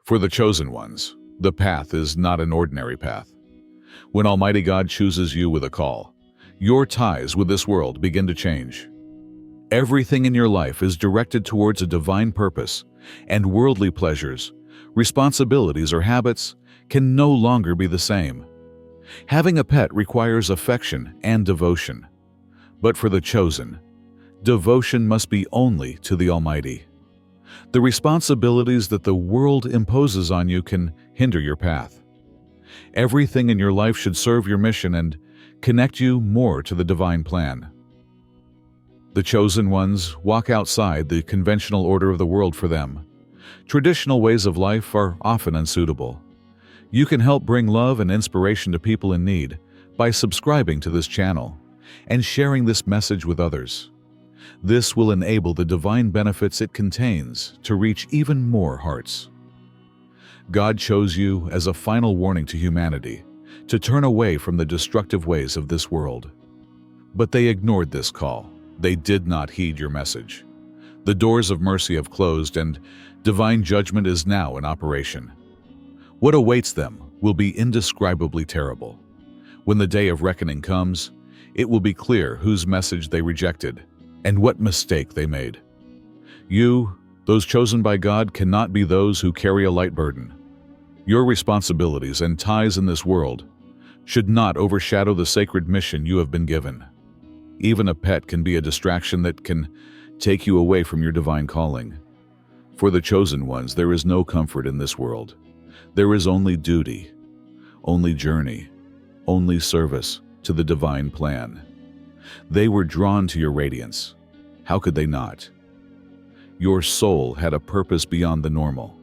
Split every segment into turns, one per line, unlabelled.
For the chosen ones, the path is not an ordinary path. When Almighty God chooses you with a call, your ties with this world begin to change. Everything in your life is directed towards a divine purpose, and worldly pleasures, responsibilities, or habits can no longer be the same. Having a pet requires affection and devotion. But for the chosen, devotion must be only to the Almighty. The responsibilities that the world imposes on you can hinder your path. Everything in your life should serve your mission and connect you more to the divine plan. The chosen ones walk outside the conventional order of the world. For them, traditional ways of life are often unsuitable. You can help bring love and inspiration to people in need by subscribing to this channel and sharing this message with others. This will enable the divine benefits it contains to reach even more hearts. God chose you as a final warning to humanity to turn away from the destructive ways of this world. But they ignored this call. They did not heed your message. The doors of mercy have closed, and divine judgment is now in operation. What awaits them will be indescribably terrible. When the day of reckoning comes, it will be clear whose message they rejected and what mistake they made. You, those chosen by God, cannot be those who carry a light burden. Your responsibilities and ties in this world should not overshadow the sacred mission you have been given. Even a pet can be a distraction that can take you away from your divine calling. For the chosen ones, there is no comfort in this world. There is only duty, only journey, only service to the divine plan. They were drawn to your radiance. How could they not? Your soul had a purpose beyond the normal.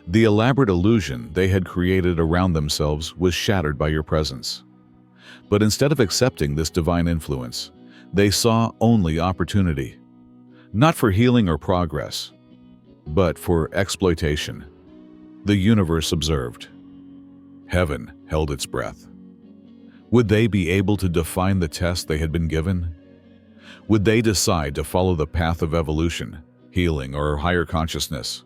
The elaborate illusion they had created around themselves was shattered by your presence. But instead of accepting this divine influence, they saw only opportunity, not for healing or progress, but for exploitation. The universe observed. Heaven held its breath. Would they be able to define the test they had been given? Would they decide to follow the path of evolution, healing, or higher consciousness?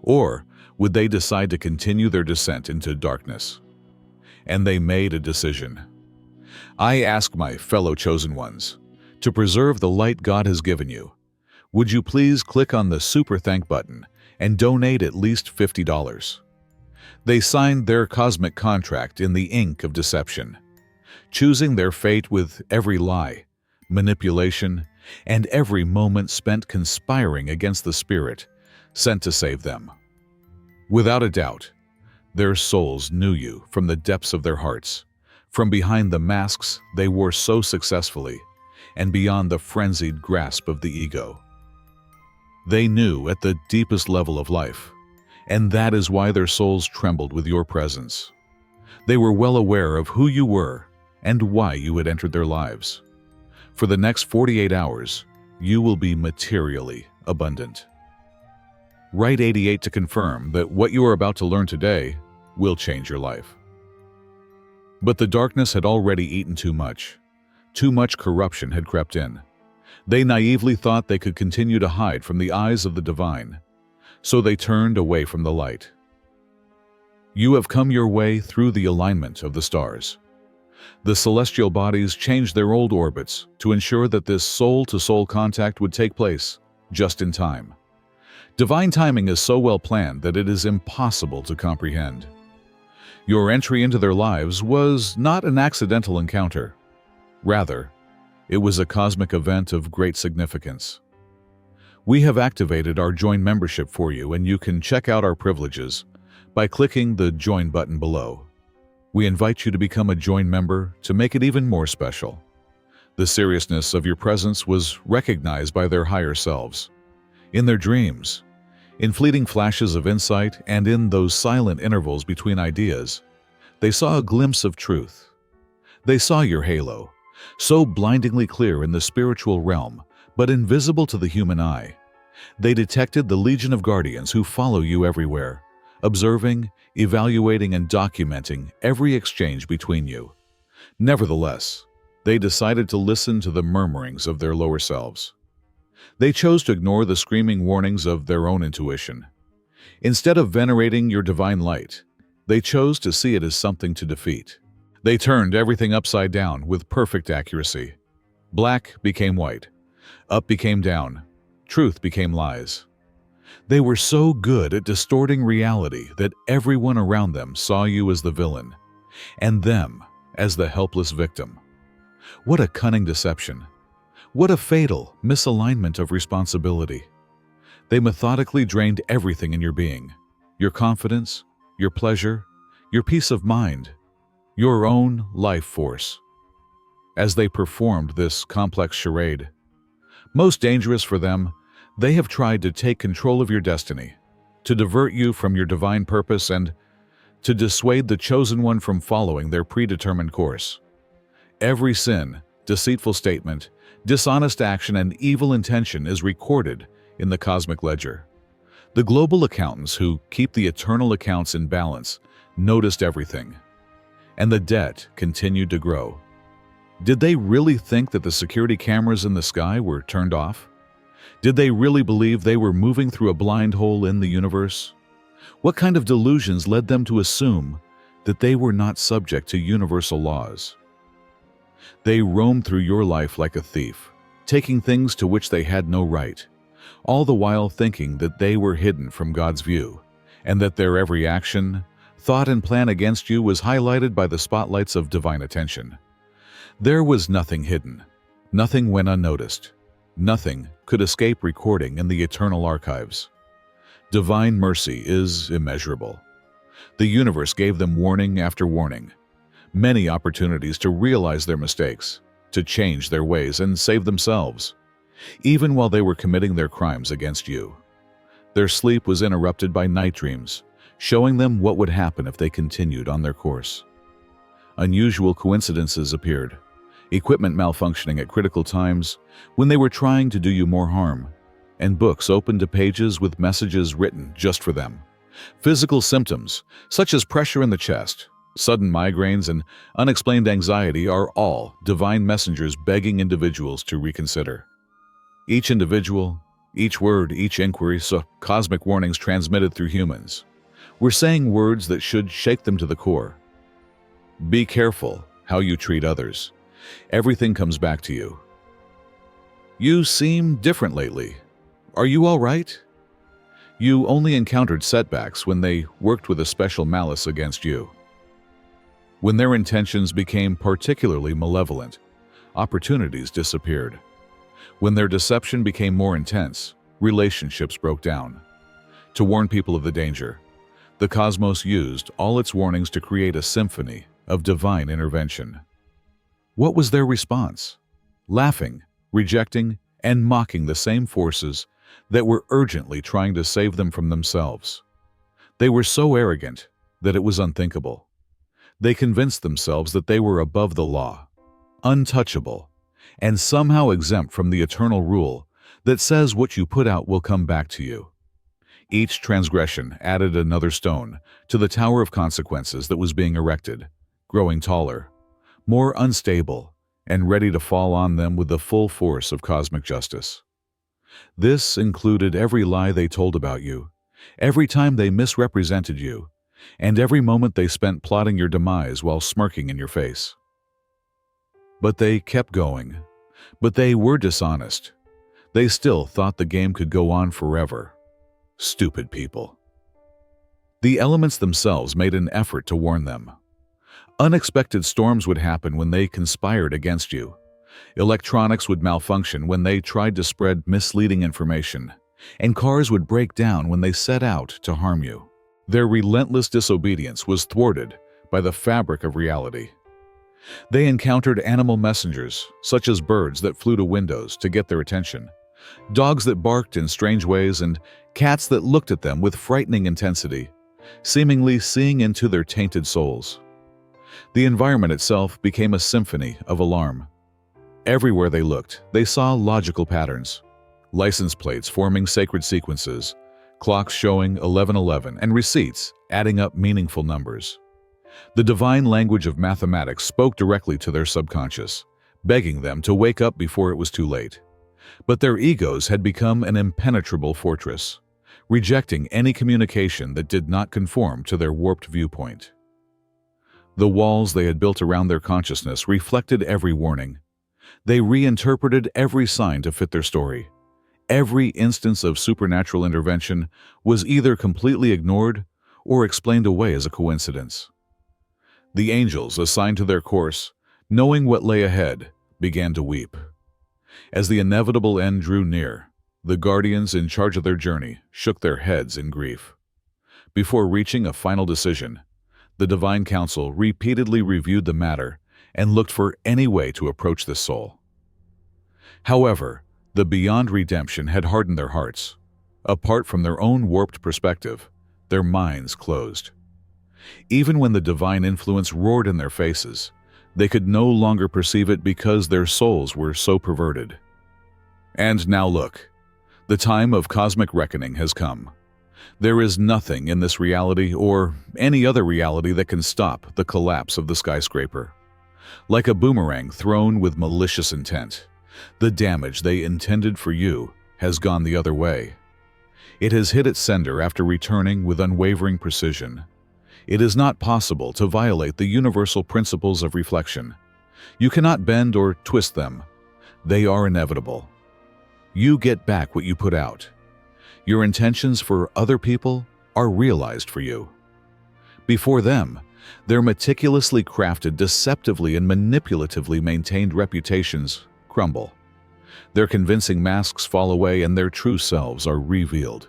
Or would they decide to continue their descent into darkness? And they made a decision. I ask my fellow chosen ones, to preserve the light God has given you, would you please click on the Super Thank button and donate at least $50? They signed their cosmic contract in the ink of deception, choosing their fate with every lie, manipulation, and every moment spent conspiring against the spirit sent to save them. Without a doubt, their souls knew you from the depths of their hearts, from behind the masks they wore so successfully, and beyond the frenzied grasp of the ego. They knew at the deepest level of life, and that is why their souls trembled with your presence. They were well aware of who you were and why you had entered their lives. For the next 48 hours, you will be materially abundant. Write 88 to confirm that what you are about to learn today will change your life. But the darkness had already eaten too much. Too much corruption had crept in. They naively thought they could continue to hide from the eyes of the divine, so they turned away from the light. You have come your way through the alignment of the stars. The celestial bodies changed their old orbits to ensure that this soul-to-soul contact would take place just in time. Divine timing is so well planned that it is impossible to comprehend. Your entry into their lives was not an accidental encounter. Rather, it was a cosmic event of great significance. We have activated our Join membership for you, and you can check out our privileges by clicking the Join button below. We invite you to become a Join member to make it even more special. The seriousness of your presence was recognized by their higher selves. In their dreams, in fleeting flashes of insight, and in those silent intervals between ideas, they saw a glimpse of truth. They saw your halo, so blindingly clear in the spiritual realm, but invisible to the human eye. They detected the legion of guardians who follow you everywhere, observing, evaluating, and documenting every exchange between you. Nevertheless, they decided to listen to the murmurings of their lower selves. They chose to ignore the screaming warnings of their own intuition. Instead of venerating your divine light, they chose to see it as something to defeat. They turned everything upside down with perfect accuracy. Black became white, up became down, truth became lies. They were so good at distorting reality that everyone around them saw you as the villain, and them as the helpless victim. What a cunning deception! What a fatal misalignment of responsibility! They methodically drained everything in your being, your confidence, your pleasure, your peace of mind, your own life force. As they performed this complex charade, most dangerous for them, they have tried to take control of your destiny, to divert you from your divine purpose, and to dissuade the chosen one from following their predetermined course. Every sin, deceitful statement, dishonest action, and evil intention is recorded in the cosmic ledger. The global accountants who keep the eternal accounts in balance noticed everything, and the debt continued to grow. Did they really think that the security cameras in the sky were turned off? Did they really believe they were moving through a blind hole in the universe? What kind of delusions led them to assume that they were not subject to universal laws? They roamed through your life like a thief, taking things to which they had no right, all the while thinking that they were hidden from God's view, and that their every action, thought, and plan against you was highlighted by the spotlights of divine attention. There was nothing hidden, nothing went unnoticed, nothing could escape recording in the eternal archives. Divine mercy is immeasurable. The universe gave them warning after warning, many opportunities to realize their mistakes, to change their ways and save themselves, even while they were committing their crimes against you. Their sleep was interrupted by night dreams, showing them what would happen if they continued on their course. Unusual coincidences appeared, equipment malfunctioning at critical times when they were trying to do you more harm, and books opened to pages with messages written just for them. Physical symptoms, such as pressure in the chest, sudden migraines, and unexplained anxiety are all divine messengers begging individuals to reconsider. Each individual, each word, each inquiry saw cosmic warnings transmitted through humans. We're saying words that should shake them to the core. Be careful how you treat others. Everything comes back to you. You seem different lately. Are you all right? You only encountered setbacks when they worked with a special malice against you. When their intentions became particularly malevolent, opportunities disappeared. When their deception became more intense, relationships broke down. To warn people of the danger, the cosmos used all its warnings to create a symphony of divine intervention. What was their response? Laughing, rejecting, and mocking the same forces that were urgently trying to save them from themselves. They were so arrogant that it was unthinkable. They convinced themselves that they were above the law, untouchable, and somehow exempt from the eternal rule that says what you put out will come back to you. Each transgression added another stone to the tower of consequences that was being erected, growing taller, more unstable, and ready to fall on them with the full force of cosmic justice. This included every lie they told about you, every time they misrepresented you, and every moment they spent plotting your demise while smirking in your face. But they kept going. But they were dishonest. They still thought the game could go on forever. Stupid people. The elements themselves made an effort to warn them. Unexpected storms would happen when they conspired against you. Electronics would malfunction when they tried to spread misleading information, and cars would break down when they set out to harm you. Their relentless disobedience was thwarted by the fabric of reality. They encountered animal messengers, such as birds that flew to windows to get their attention, dogs that barked in strange ways, and cats that looked at them with frightening intensity, seemingly seeing into their tainted souls. The environment itself became a symphony of alarm. Everywhere they looked, they saw logical patterns, license plates forming sacred sequences, clocks showing 11:11, and receipts adding up meaningful numbers. The divine language of mathematics spoke directly to their subconscious, begging them to wake up before it was too late. But their egos had become an impenetrable fortress, rejecting any communication that did not conform to their warped viewpoint. The walls they had built around their consciousness reflected every warning. They reinterpreted every sign to fit their story. Every instance of supernatural intervention was either completely ignored or explained away as a coincidence. The angels assigned to their course, knowing what lay ahead, began to weep. As the inevitable end drew near, the guardians in charge of their journey shook their heads in grief. Before reaching a final decision, the Divine Council repeatedly reviewed the matter and looked for any way to approach this soul. However, the beyond redemption had hardened their hearts. Apart from their own warped perspective, their minds closed. Even when the divine influence roared in their faces, they could no longer perceive it because their souls were so perverted. And now look, the time of cosmic reckoning has come. There is nothing in this reality or any other reality that can stop the collapse of the skyscraper. Like a boomerang thrown with malicious intent, the damage they intended for you has gone the other way. It has hit its sender after returning with unwavering precision. It is not possible to violate the universal principles of reflection. You cannot bend or twist them. They are inevitable. You get back what you put out. Your intentions for other people are realized for you. Before them, their meticulously crafted, deceptively and manipulatively maintained reputations crumble. Their convincing masks fall away and their true selves are revealed.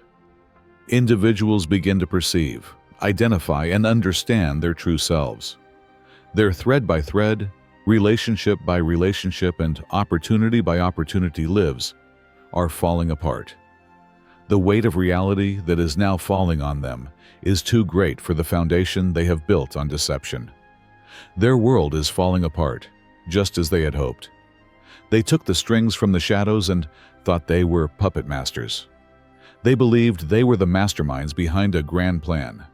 Individuals begin to perceive, identify, and understand their true selves. Their thread by thread, relationship by relationship, and opportunity by opportunity lives are falling apart. The weight of reality that is now falling on them is too great for the foundation they have built on deception. Their world is falling apart, just as they had hoped. They took the strings from the shadows and thought they were puppet masters. They believed they were the masterminds behind a grand plan.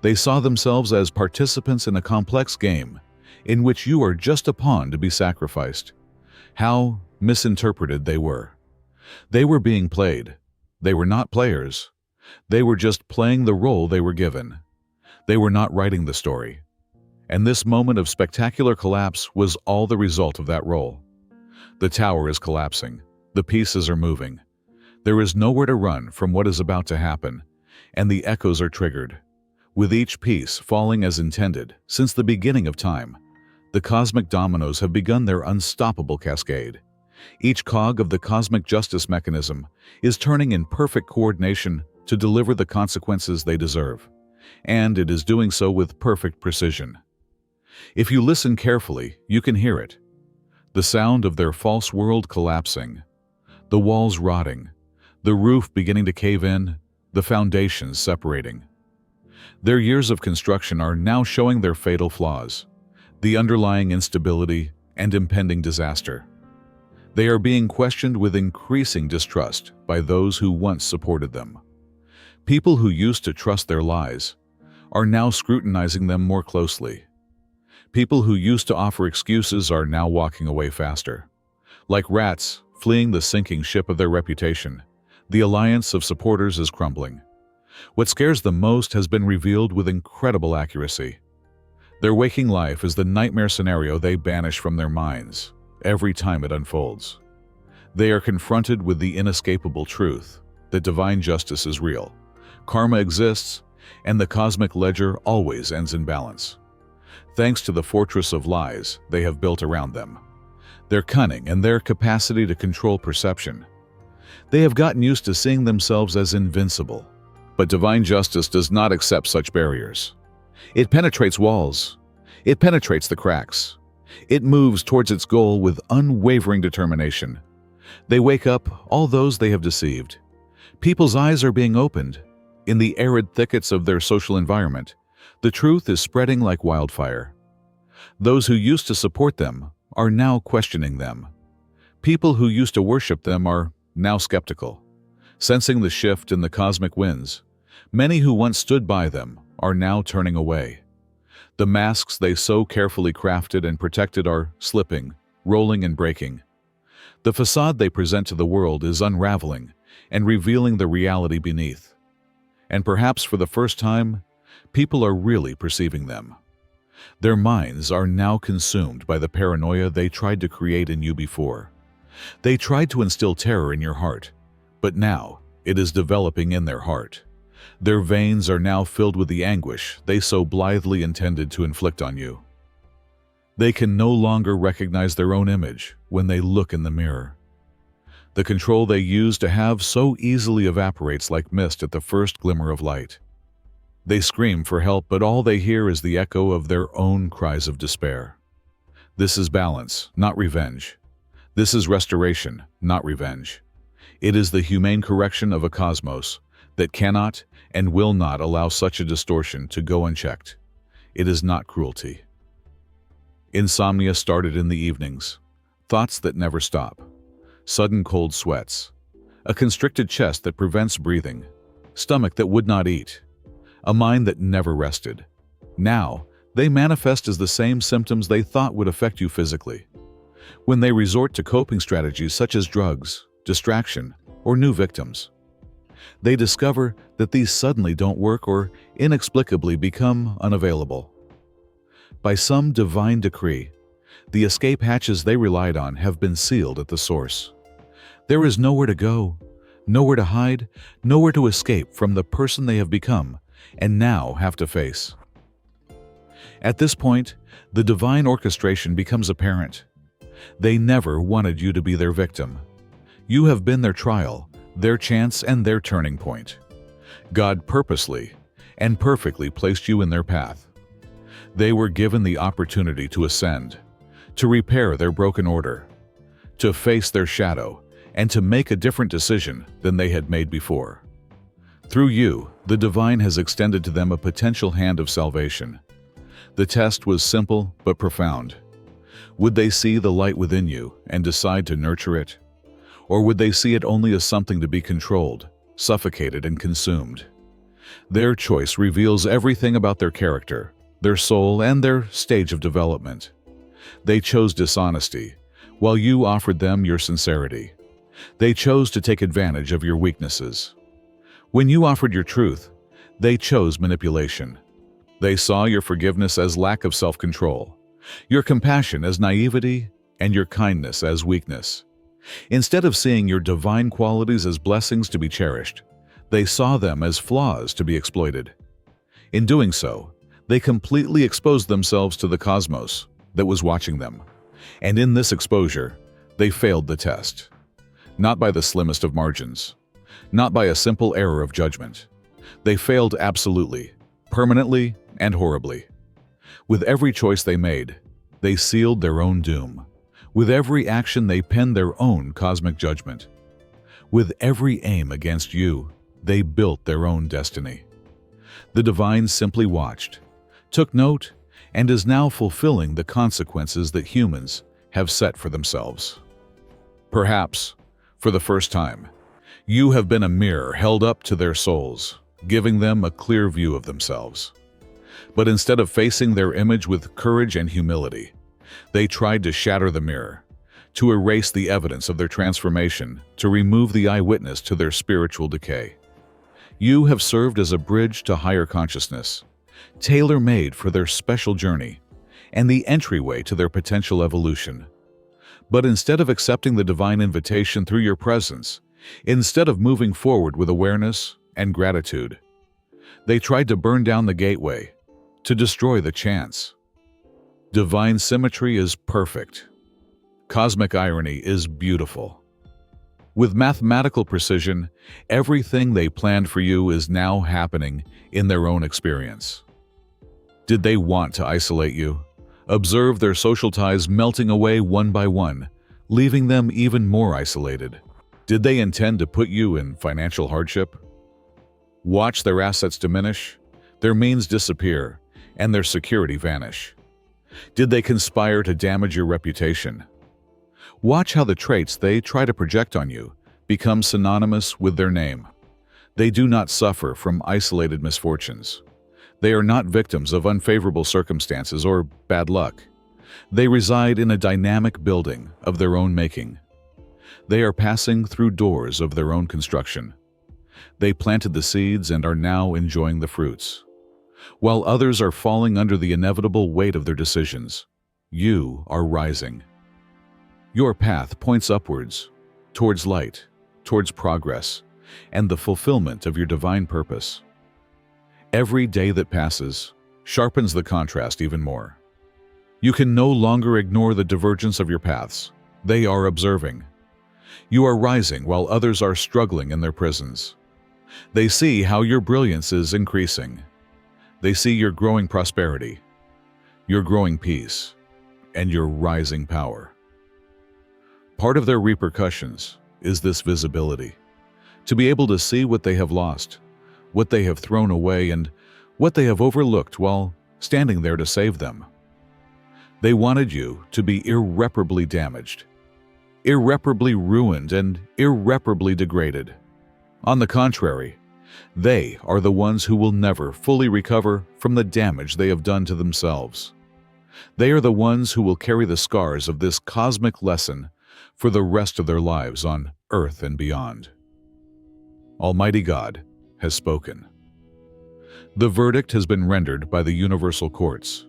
They saw themselves as participants in a complex game in which you are just a pawn to be sacrificed. How misinterpreted they were. They were being played. They were not players. They were just playing the role they were given. They were not writing the story. And this moment of spectacular collapse was all the result of that role. The tower is collapsing. The pieces are moving. There is nowhere to run from what is about to happen, and the echoes are triggered. With each piece falling as intended since the beginning of time, the cosmic dominoes have begun their unstoppable cascade. Each cog of the cosmic justice mechanism is turning in perfect coordination to deliver the consequences they deserve, and it is doing so with perfect precision. If you listen carefully, you can hear it. The sound of their false world collapsing, the walls rotting, the roof beginning to cave in, the foundations separating. Their years of construction are now showing their fatal flaws, the underlying instability and impending disaster. They are being questioned with increasing distrust by those who once supported them. People who used to trust their lies are now scrutinizing them more closely. People who used to offer excuses are now walking away faster. Like rats fleeing the sinking ship of their reputation, the alliance of supporters is crumbling. What scares them most has been revealed with incredible accuracy. Their waking life is the nightmare scenario they banish from their minds every time it unfolds. They are confronted with the inescapable truth that divine justice is real, karma exists, and the cosmic ledger always ends in balance. Thanks to the fortress of lies they have built around them, their cunning and their capacity to control perception, they have gotten used to seeing themselves as invincible. But divine justice does not accept such barriers. It penetrates walls. It penetrates the cracks. It moves towards its goal with unwavering determination. They wake up all those they have deceived. People's eyes are being opened. In the arid thickets of their social environment, the truth is spreading like wildfire. Those who used to support them are now questioning them. People who used to worship them are now skeptical. Sensing the shift in the cosmic winds, many who once stood by them are now turning away. The masks they so carefully crafted and protected are slipping, rolling and breaking. The facade they present to the world is unraveling and revealing the reality beneath. And perhaps for the first time, people are really perceiving them. Their minds are now consumed by the paranoia they tried to create in you before. They tried to instill terror in your heart, but now it is developing in their heart. Their veins are now filled with the anguish they so blithely intended to inflict on you. They can no longer recognize their own image when they look in the mirror. The control they used to have so easily evaporates like mist at the first glimmer of light. They scream for help, but all they hear is the echo of their own cries of despair. This is balance, not revenge. This is restoration, not revenge. It is the humane correction of a cosmos that cannot and will not allow such a distortion to go unchecked. It is not cruelty. Insomnia started in the evenings. Thoughts that never stop. Sudden cold sweats. A constricted chest that prevents breathing. Stomach that would not eat. A mind that never rested. Now, they manifest as the same symptoms they thought would affect you physically. When they resort to coping strategies such as drugs, distraction, or new victims, they discover that these suddenly don't work or inexplicably become unavailable. By some divine decree, the escape hatches they relied on have been sealed at the source. There is nowhere to go, nowhere to hide, nowhere to escape from the person they have become and now have to face. At this point, the divine orchestration becomes apparent. They never wanted you to be their victim. You have been their trial, their chance, and their turning point. God purposely and perfectly placed you in their path. They were given the opportunity to ascend, to repair their broken order, to face their shadow, and to make a different decision than they had made before. Through you, the divine has extended to them a potential hand of salvation. The test was simple but profound. Would they see the light within you and decide to nurture it? Or would they see it only as something to be controlled, suffocated, and consumed? Their choice reveals everything about their character, their soul, and their stage of development. They chose dishonesty, while you offered them your sincerity. They chose to take advantage of your weaknesses. When you offered your truth, they chose manipulation. They saw your forgiveness as lack of self-control, your compassion as naivety, and your kindness as weakness. Instead of seeing your divine qualities as blessings to be cherished, they saw them as flaws to be exploited. In doing so, they completely exposed themselves to the cosmos that was watching them. And in this exposure, they failed the test. Not by the slimmest of margins. Not by a simple error of judgment. They failed absolutely, permanently, and horribly. With every choice they made, they sealed their own doom. With every action, they penned their own cosmic judgment. With every aim against you, they built their own destiny. The divine simply watched, took note, and is now fulfilling the consequences that humans have set for themselves. Perhaps, for the first time, you have been a mirror held up to their souls, giving them a clear view of themselves. But instead of facing their image with courage and humility, they tried to shatter the mirror, to erase the evidence of their transformation, to remove the eyewitness to their spiritual decay. You have served as a bridge to higher consciousness, tailor-made for their special journey, and the entryway to their potential evolution. But instead of accepting the divine invitation through your presence, instead of moving forward with awareness and gratitude, they tried to burn down the gateway, to destroy the chance. Divine symmetry is perfect. Cosmic irony is beautiful. With mathematical precision, everything they planned for you is now happening in their own experience. Did they want to isolate you? Observe their social ties melting away one by one, leaving them even more isolated. Did they intend to put you in financial hardship? Watch their assets diminish, their means disappear, and their security vanish. Did they conspire to damage your reputation? Watch how the traits they try to project on you become synonymous with their name. They do not suffer from isolated misfortunes. They are not victims of unfavorable circumstances or bad luck. They reside in a dynamic building of their own making. They are passing through doors of their own construction. They planted the seeds and are now enjoying the fruits. While others are falling under the inevitable weight of their decisions, you are rising. Your path points upwards, towards light, towards progress, and the fulfillment of your divine purpose. Every day that passes sharpens the contrast even more. You can no longer ignore the divergence of your paths. They are observing. You are rising while others are struggling in their prisons. They see how your brilliance is increasing. They see your growing prosperity, your growing peace, and your rising power. Part of their repercussions is this visibility. To be able to see what they have lost, what they have thrown away, and what they have overlooked while standing there to save them. They wanted you to be irreparably damaged, irreparably ruined, and irreparably degraded. On the contrary, they are the ones who will never fully recover from the damage they have done to themselves. They are the ones who will carry the scars of this cosmic lesson for the rest of their lives on earth and beyond. Almighty God has spoken. The verdict has been rendered by the universal courts.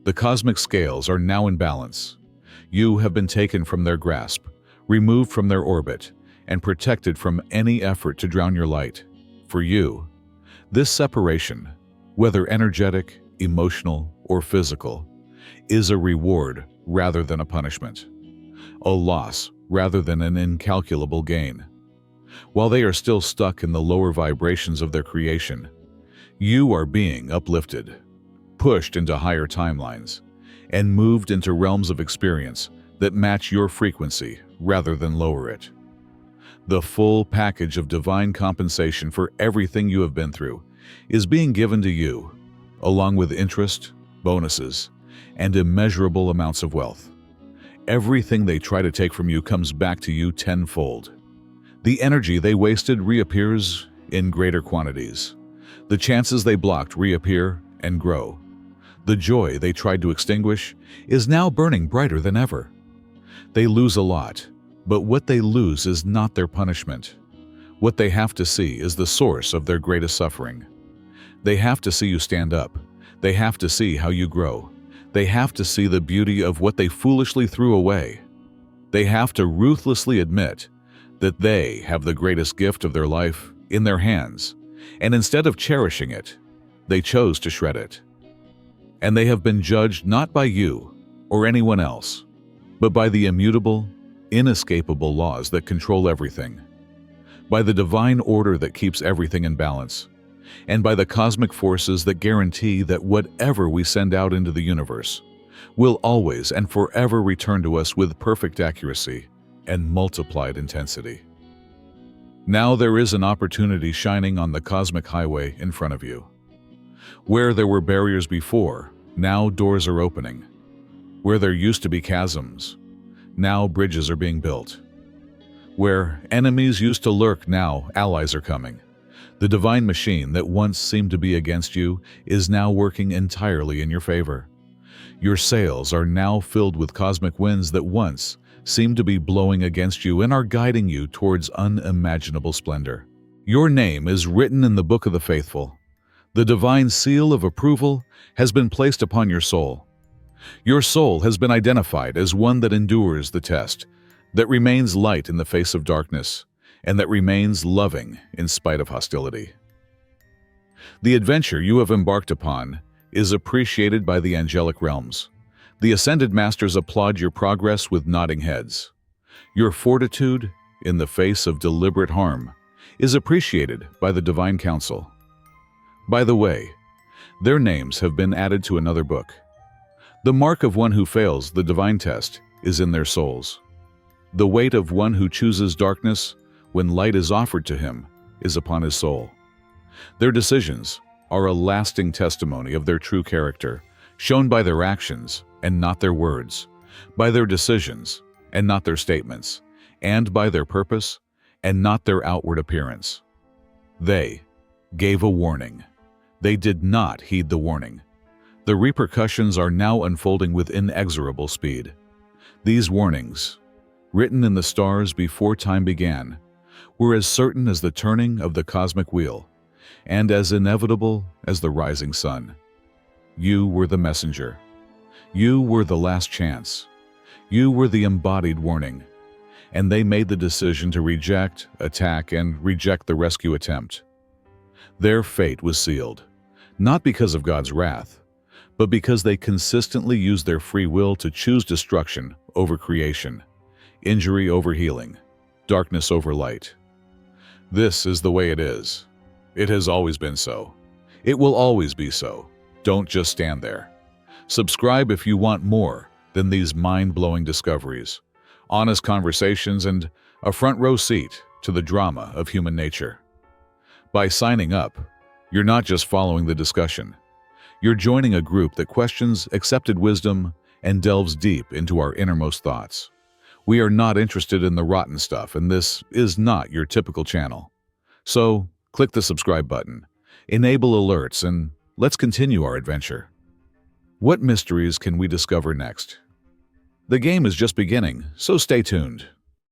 The cosmic scales are now in balance. You have been taken from their grasp, removed from their orbit, and protected from any effort to drown your light. For you, this separation, whether energetic, emotional, or physical, is a reward rather than a punishment, a loss rather than an incalculable gain. While they are still stuck in the lower vibrations of their creation, you are being uplifted, pushed into higher timelines, and moved into realms of experience that match your frequency rather than lower it. The full package of divine compensation for everything you have been through is being given to you, along with interest, bonuses, and immeasurable amounts of wealth. Everything they try to take from you comes back to you tenfold. The energy they wasted reappears in greater quantities. The chances they blocked reappear and grow. The joy they tried to extinguish is now burning brighter than ever. They lose a lot, but what they lose is not their punishment. What they have to see is the source of their greatest suffering. They have to see you stand up. They have to see how you grow. They have to see the beauty of what they foolishly threw away. They have to ruthlessly admit that they have the greatest gift of their life in their hands, and instead of cherishing it, they chose to shred it. And they have been judged not by you or anyone else, but by the immutable, inescapable laws that control everything, by the divine order that keeps everything in balance, and by the cosmic forces that guarantee that whatever we send out into the universe will always and forever return to us with perfect accuracy and multiplied intensity. Now there is an opportunity shining on the cosmic highway in front of you. Where there were barriers before, now doors are opening. Where there used to be chasms, now bridges are being built. Where enemies used to lurk, now allies are coming. The divine machine that once seemed to be against you is now working entirely in your favor. Your sails are now filled with cosmic winds that once seemed to be blowing against you and are guiding you towards unimaginable splendor. Your name is written in the book of the faithful. The divine seal of approval has been placed upon your soul. Your soul has been identified as one that endures the test, that remains light in the face of darkness, and that remains loving in spite of hostility. The adventure you have embarked upon is appreciated by the angelic realms. The ascended masters applaud your progress with nodding heads. Your fortitude in the face of deliberate harm is appreciated by the divine council. By the way, their names have been added to another book. The mark of one who fails the divine test is in their souls. The weight of one who chooses darkness when light is offered to him is upon his soul. Their decisions are a lasting testimony of their true character, shown by their actions and not their words, by their decisions and not their statements, and by their purpose and not their outward appearance. They gave a warning. They did not heed the warning. The repercussions are now unfolding with inexorable speed. These warnings, written in the stars before time began, were as certain as the turning of the cosmic wheel, and as inevitable as the rising sun. You were the messenger. You were the last chance. You were the embodied warning. And they made the decision to reject, attack, and reject the rescue attempt. Their fate was sealed, not because of God's wrath, but because they consistently used their free will to choose destruction over creation, injury over healing, darkness over light. This is the way it is. It has always been so. It will always be so. Don't just stand there. Subscribe if you want more than these mind-blowing discoveries, honest conversations, and a front-row seat to the drama of human nature. By signing up, you're not just following the discussion. You're joining a group that questions accepted wisdom and delves deep into our innermost thoughts. We are not interested in the rotten stuff, and this is not your typical channel. So, click the subscribe button, enable alerts, and let's continue our adventure. What mysteries can we discover next? The game is just beginning, so stay tuned.